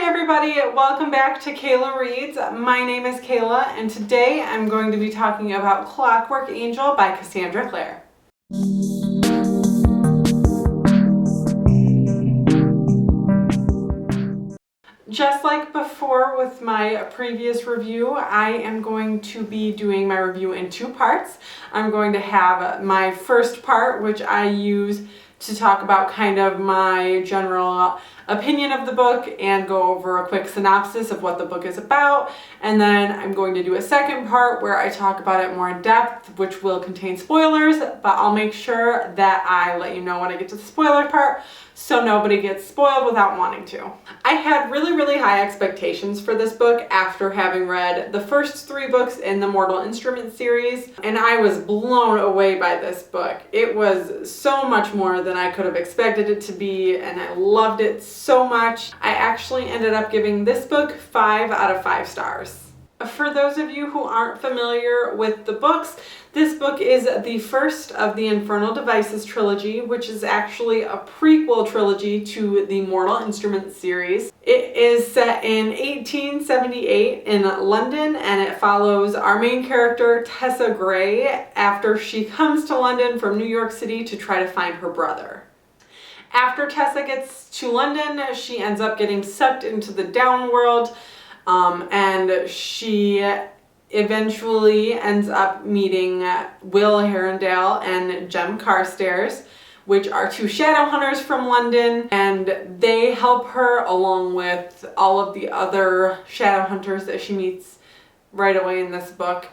everybody, welcome back to Kayla Reads. My name is Kayla and today I'm going to be talking about Clockwork Angel by Cassandra Clare. Just like before with my previous review, I am going to be doing my review in two parts. I'm going to have my first part, which I use to talk about kind of my general opinion of the book and go over a quick synopsis of what the book is about. And then I'm going to do a second part where I talk about it more in depth, which will contain spoilers, but I'll make sure that I let you know when I get to the spoiler part so nobody gets spoiled without wanting to. I had really high expectations for this book after having read the first three books in the Mortal Instruments series, and I was blown away by this book. It was so much more than I could have expected it to be, and I loved it so much. I actually ended up giving this book 5 out of 5 stars. For those of you who aren't familiar with the books, this book is the first of the Infernal Devices trilogy, which is actually a prequel trilogy to the Mortal Instruments series. It is set in 1878 in London, and it follows our main character, Tessa Gray, after she comes to London from New York City to try to find her brother. After Tessa gets to London, she ends up getting sucked into the downworld, and she eventually ends up meeting Will Herondale and Jem Carstairs, which are two shadow hunters from London, and they help her along with all of the other shadow hunters that she meets right away in this book.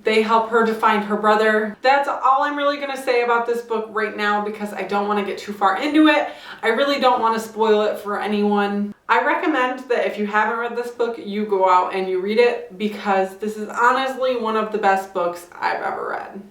They help her to find her brother. That's all I'm really going to say about this book right now because I don't want to get too far into it. I really don't want to spoil it for anyone. I recommend that if you haven't read this book, you go out and you read it because this is honestly one of the best books I've ever read.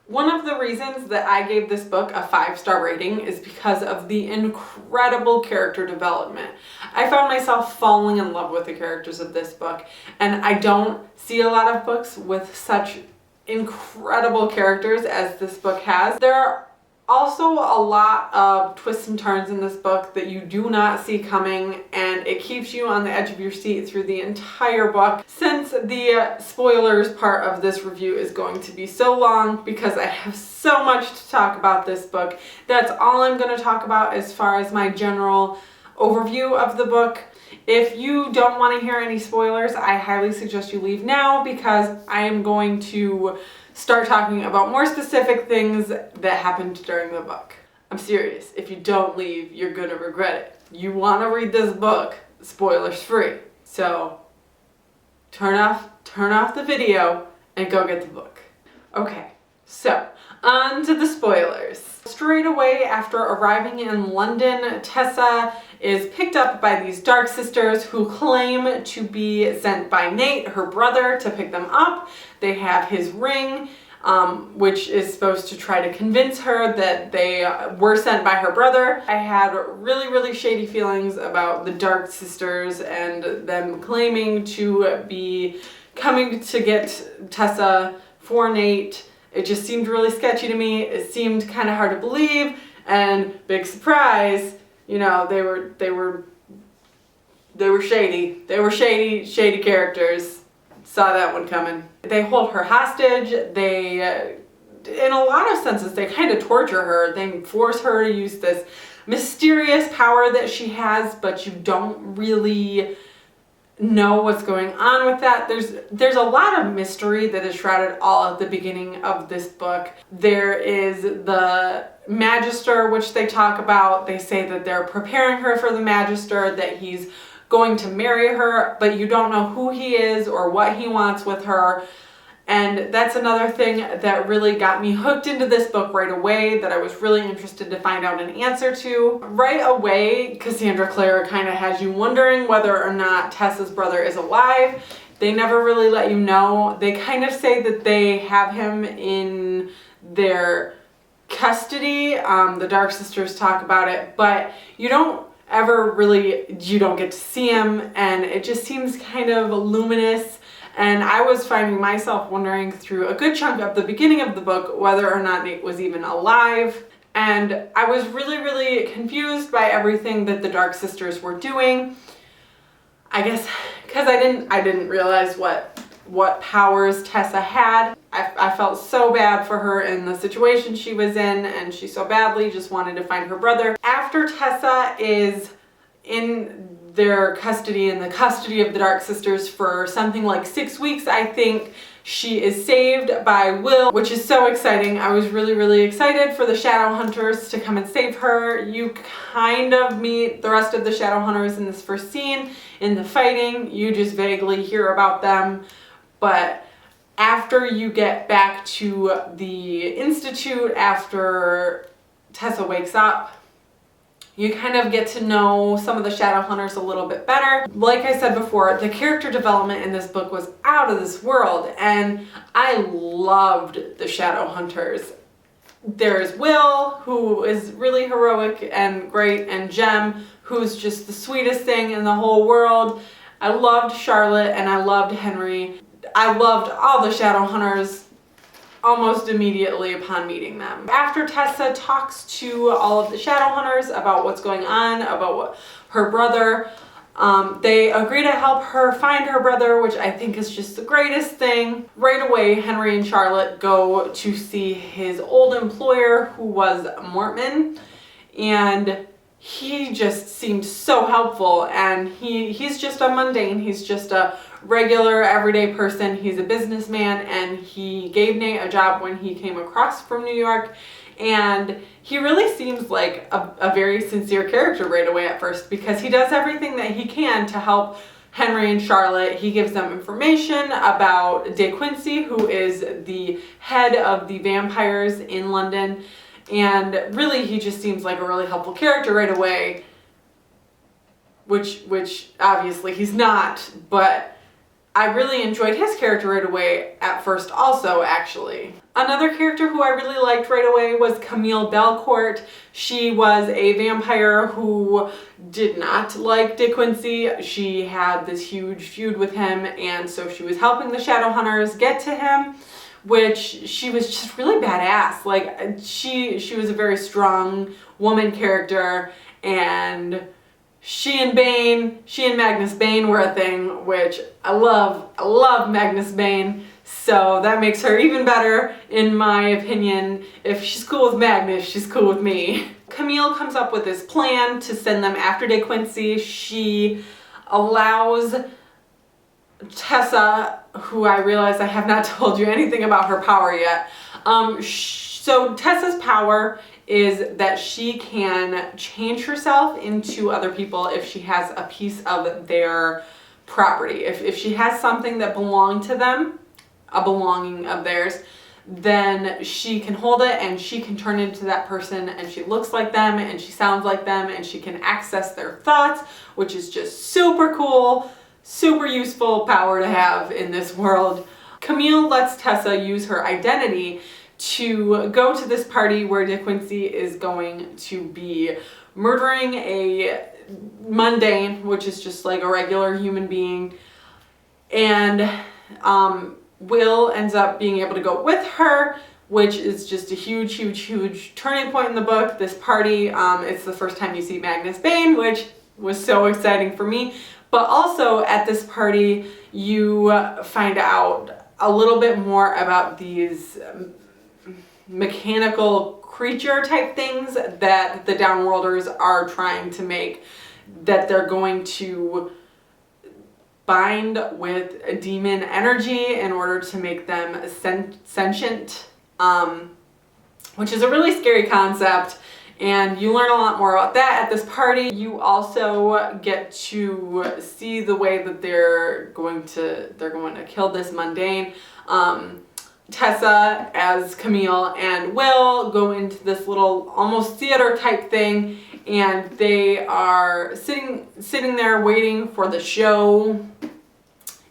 One of the reasons that I gave this book a 5-star rating is because of the incredible character development. I found myself falling in love with the characters of this book, and I don't see a lot of books with such incredible characters as this book has. There are also a lot of twists and turns in this book that you do not see coming, and it keeps you on the edge of your seat through the entire book. Since the spoilers part of this review is going to be so long because I have so much to talk about this book, that's all I'm going to talk about as far as my general overview of the book. If you don't want to hear any spoilers, I highly suggest you leave now because I am going to start talking about more specific things that happened during the book. I'm serious. If you don't leave, you're gonna regret it. You want to read this book spoilers free. So turn off the video and go get the book. Okay, so on to the spoilers. Straight away after arriving in London, Tessa is picked up by these dark sisters who claim to be sent by Nate, her brother, to pick them up. They have his ring, which is supposed to try to convince her that they were sent by her brother. I had really shady feelings about the dark sisters and them claiming to be coming to get Tessa for Nate. It just seemed really sketchy to me. It seemed kind of hard to believe, and big surprise, you know, they were shady. They were shady characters. Saw that one coming. They hold her hostage. They, in a lot of senses, they kind of torture her. They force her to use this mysterious power that she has, but you don't really know what's going on with that. There's a lot of mystery that is shrouded all at the beginning of this book. There is the Magister, which they talk about. They say that they're preparing her for the Magister, that he's going to marry her, but you don't know who he is or what he wants with her. And that's another thing that really got me hooked into this book right away, that I was really interested to find out an answer to. Right away, Cassandra Clare kind of has you wondering whether or not Tessa's brother is alive. They never really let you know. They kind of say that they have him in their custody. The Dark Sisters talk about it, but you don't get to see him, and it just seems kind of luminous. And I was finding myself wondering through a good chunk of the beginning of the book whether or not Nate was even alive. And I was really confused by everything that the Dark Sisters were doing. I guess because I didn't realize what powers Tessa had. I felt so bad for her in the situation she was in, and she so badly just wanted to find her brother. After Tessa is in their custody, in the custody of the Dark Sisters for something like 6 weeks, I think, she is saved by Will, which is so exciting. I was really, really excited for the Shadowhunters to come and save her. You kind of meet the rest of the Shadowhunters in this first scene. In the fighting, you just vaguely hear about them. But after you get back to the Institute, after Tessa wakes up, you kind of get to know some of the Shadowhunters a little bit better. Like I said before, the character development in this book was out of this world, and I loved the Shadowhunters. There's Will, who is really heroic and great, and Jem, who's just the sweetest thing in the whole world. I loved Charlotte, and I loved Henry. I loved all the Shadowhunters almost immediately upon meeting them. After Tessa talks to all of the Shadowhunters about what's going on, about her brother, they agree to help her find her brother, which I think is just the greatest thing. Right away, Henry and Charlotte go to see his old employer, who was Mortman, and he just seemed so helpful, and he's just a mundane, he's just a regular everyday person. He's a businessman, and he gave Nate a job when he came across from New York, and he really seems like a very sincere character right away at first, because he does everything that he can to help Henry and Charlotte. He gives them information about De Quincey, who is the head of the vampires in London, and really he just seems like a really helpful character right away, which obviously he's not, but I really enjoyed his character right away at first also, actually. Another character who I really liked right away was Camille Belcourt. She was a vampire who did not like De Quincey. She had this huge feud with him, and so she was helping the Shadowhunters get to him, which she was just really badass. Like, she was a very strong woman character, and she and Magnus Bane were a thing, which I love Magnus Bane, so that makes her even better, in my opinion. If she's cool with Magnus, she's cool with me. Camille comes up with this plan to send them after De Quincey. She allows Tessa, who I realize I have not told you anything about her power yet. So Tessa's power is that she can change herself into other people if she has a piece of their property. If she has something that belonged to them, a belonging of theirs, then she can hold it and she can turn into that person, and she looks like them and she sounds like them and she can access their thoughts, which is just super cool, super useful power to have in this world. Camille lets Tessa use her identity to go to this party where De Quincey is going to be murdering a mundane, which is just like a regular human being, and Will ends up being able to go with her, which is just a huge turning point in the book. This party, it's the first time you see Magnus Bane, which was so exciting for me. But also at this party, you find out a little bit more about these mechanical creature type things that the Downworlders are trying to make, that they're going to bind with a demon energy in order to make them sentient, which is a really scary concept, and you learn a lot more about that at this party. You also get to see the way that they're going to kill this mundane. Tessa as Camille and Will go into this little almost theater type thing, and they are sitting there waiting for the show,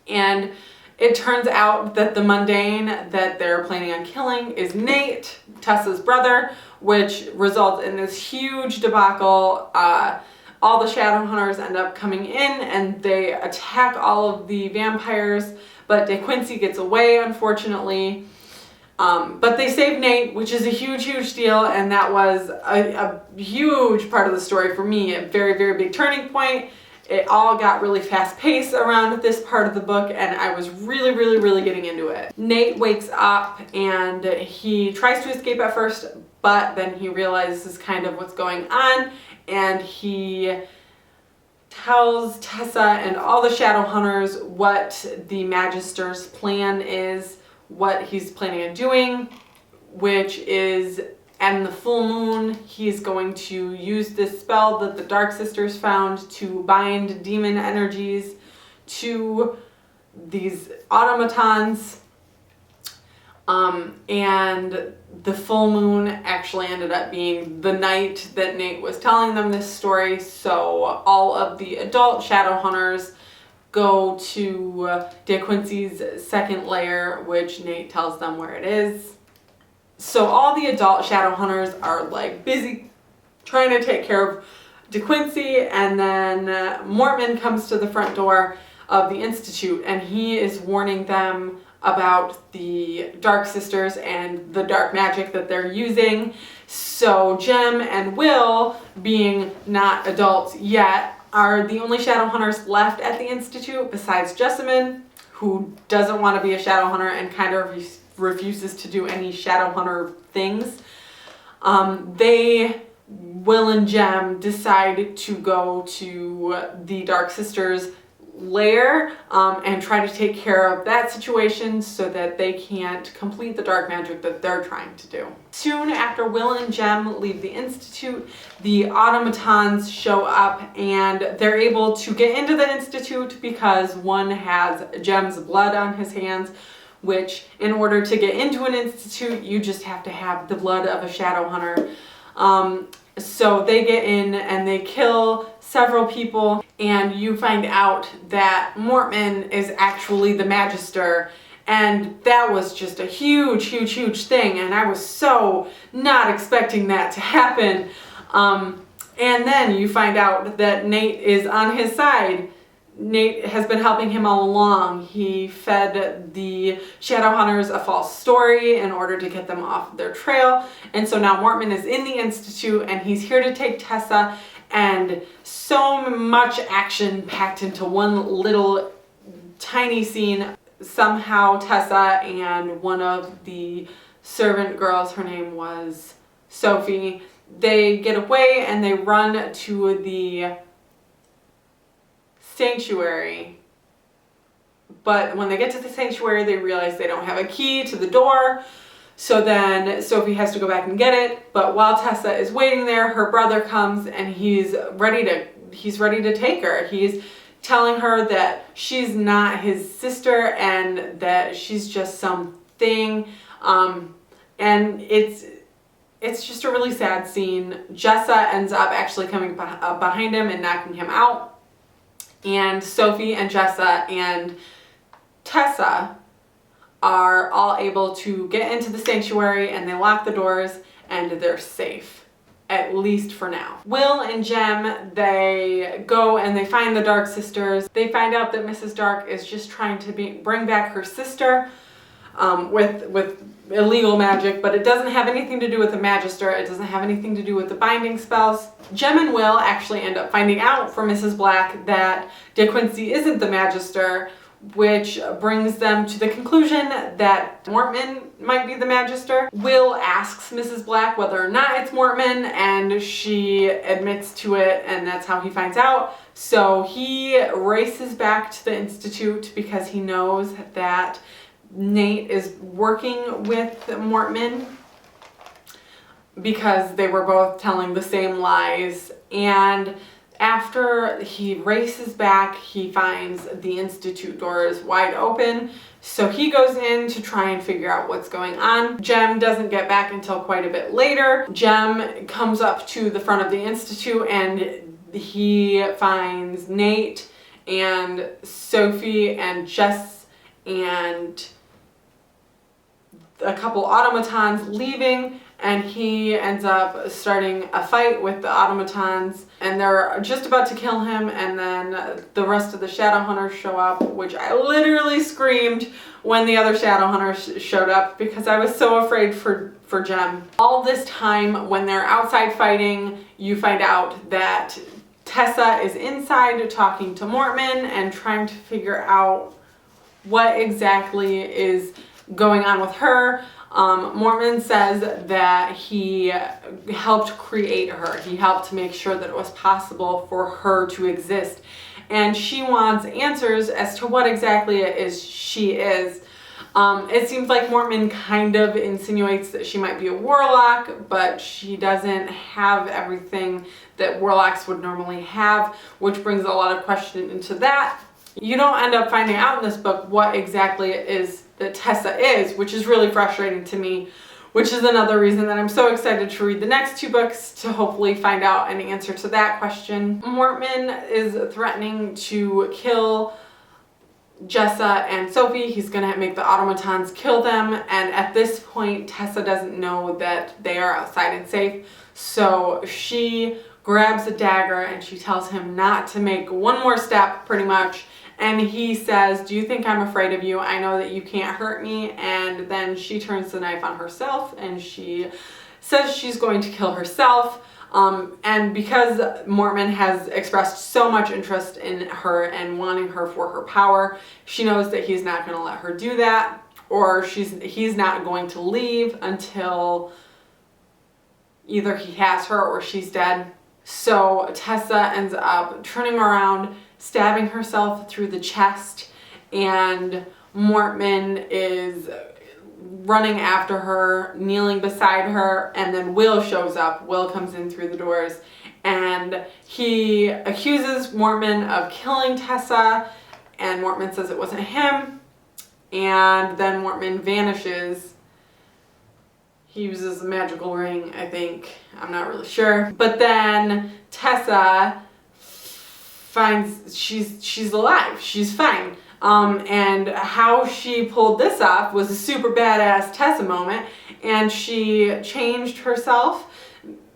and it turns out that the mundane that they're planning on killing is Nate, Tessa's brother, which results in this huge debacle. All the Shadowhunters end up coming in and they attack all of the vampires, but De Quincey gets away, unfortunately. But they save Nate, which is a huge deal, and that was a huge part of the story for me. A very big turning point. It all got really fast paced around this part of the book, and I was really getting into it. Nate wakes up and he tries to escape at first, but then he realizes kind of what's going on, and he tells Tessa and all the Shadowhunters what the Magister's plan is, what he's planning on doing, which is and the full moon, he's going to use this spell that the Dark Sisters found to bind demon energies to these automatons. And the full moon actually ended up being the night that Nate was telling them this story. So all of the adult Shadowhunters go to De Quincy's second lair, which Nate tells them where it is. So all the adult Shadowhunters are like busy trying to take care of De Quincy, and then Mortman comes to the front door of the Institute, and he is warning them about the Dark Sisters and the dark magic that they're using. So Jem and Will, being not adults yet, are the only Shadowhunters left at the Institute besides Jessamine, who doesn't want to be a Shadowhunter and kind of refuses to do any Shadowhunter things. Will and Jem decide to go to the Dark Sisters' lair and try to take care of that situation so that they can't complete the dark magic that they're trying to do. Soon after Will and Jem leave the Institute, the automatons show up, and they're able to get into the Institute because one has Jem's blood on his hands, which in order to get into an institute, you just have to have the blood of a Shadowhunter. So they get in and they kill several people, and you find out that Mortman is actually the Magister, and that was just a huge thing, and I was so not expecting that to happen. And then you find out that Nate is on his side. Nate has been helping him all along. He fed the Shadowhunters a false story in order to get them off their trail. And so now Mortman is in the Institute, and he's here to take Tessa, and so much action packed into one little tiny scene. Somehow Tessa and one of the servant girls, her name was Sophie, they get away and they run to the sanctuary, but when they get to the sanctuary they realize they don't have a key to the door, so then Sophie has to go back and get it. But while Tessa is waiting there, her brother comes and he's ready to take her. He's telling her that she's not his sister and that she's just something, and it's just a really sad scene. Jessa ends up actually coming behind him and knocking him out. And Sophie and Jessa and Tessa are all able to get into the sanctuary, and they lock the doors and they're safe, at least for now. Will and Jem, they go and they find the Dark Sisters. They find out that Mrs. Dark is just trying to bring back her sister with illegal magic, but it doesn't have anything to do with the Magister. It doesn't have anything to do with the binding spells. Jem and Will actually end up finding out from Mrs. Black that De Quincy isn't the Magister, which brings them to the conclusion that Mortman might be the Magister. Will asks Mrs. Black whether or not it's Mortman, and she admits to it, and that's how he finds out. So he races back to the Institute because he knows that Nate is working with Mortman because they were both telling the same lies. And after he races back, he finds the Institute doors wide open. So he goes in to try and figure out what's going on. Jem doesn't get back until quite a bit later. Jem comes up to the front of the Institute and he finds Nate and Sophie and Jess and a couple automatons leaving, and he ends up starting a fight with the automatons, and they're just about to kill him, and then the rest of the Shadowhunters show up, which I literally screamed when the other Shadowhunters showed up because I was so afraid for Jem. All this time when they're outside fighting, you find out that Tessa is inside talking to Mortman and trying to figure out what exactly is going on with her. Mortman says that he helped create her. He helped to make sure that it was possible for her to exist. And she wants answers as to what exactly it is she is. It seems like Mortman kind of insinuates that she might be a warlock, but she doesn't have everything that warlocks would normally have, which brings a lot of question into that. You don't end up finding out in this book what exactly it is that Tessa is, which is really frustrating to me, which is another reason that I'm so excited to read the next two books to hopefully find out an answer to that question. Mortman is threatening to kill Jessa and Sophie. He's gonna make the automatons kill them, and at this point Tessa doesn't know that they are outside and safe, so she grabs a dagger and she tells him not to make one more step, pretty much, and he says, "Do you think I'm afraid of you? I know that you can't hurt me." And then she turns the knife on herself and she says she's going to kill herself. And because Mortman has expressed so much interest in her and wanting her for her power, she knows that he's not going to let her do that, or he's not going to leave until either he has her or she's dead. So Tessa ends up turning around, stabbing herself through the chest, and Mortman is running after her, kneeling beside her, and then Will shows up. Will comes in through the doors, and he accuses Mortman of killing Tessa, and Mortman says it wasn't him, and then Mortman vanishes. He uses a magical ring, I think. I'm not really sure. But then Tessa finds she's alive. She's fine. And how she pulled this off was a super badass Tessa moment, and she changed herself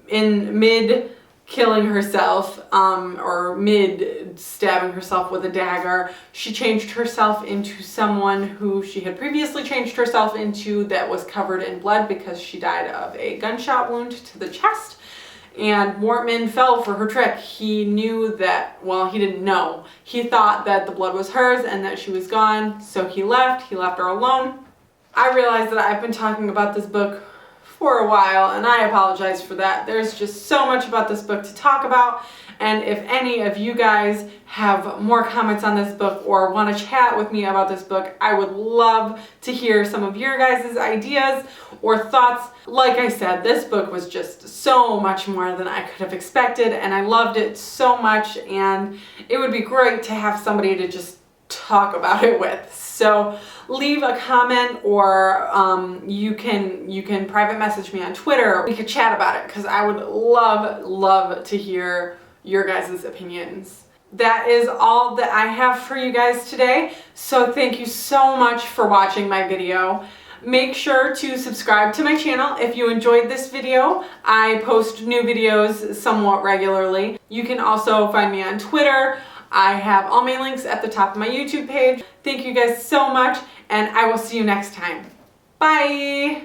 in mid killing herself, or mid stabbing herself with a dagger. She changed herself into someone who she had previously changed herself into that was covered in blood because she died of a gunshot wound to the chest. And Mortman fell for her trick. He knew that, well, he didn't know. He thought that the blood was hers and that she was gone, so he left her alone. I realize that I've been talking about this book for a while, and I apologize for that. There's just so much about this book to talk about, and if any of you guys have more comments on this book or want to chat with me about this book, I would love to hear some of your guys' ideas or thoughts. Like I said, this book was just so much more than I could have expected, and I loved it so much, and it would be great to have somebody to just talk about it with. So leave a comment, or you can private message me on Twitter. We could chat about it because I would love to hear your guys' opinions. That is all that I have for you guys today. So thank you so much for watching my video. Make sure to subscribe to my channel if you enjoyed this video. I post new videos somewhat regularly. You can also find me on Twitter. I have all my links at the top of my YouTube page. Thank you guys so much, and I will see you next time. Bye!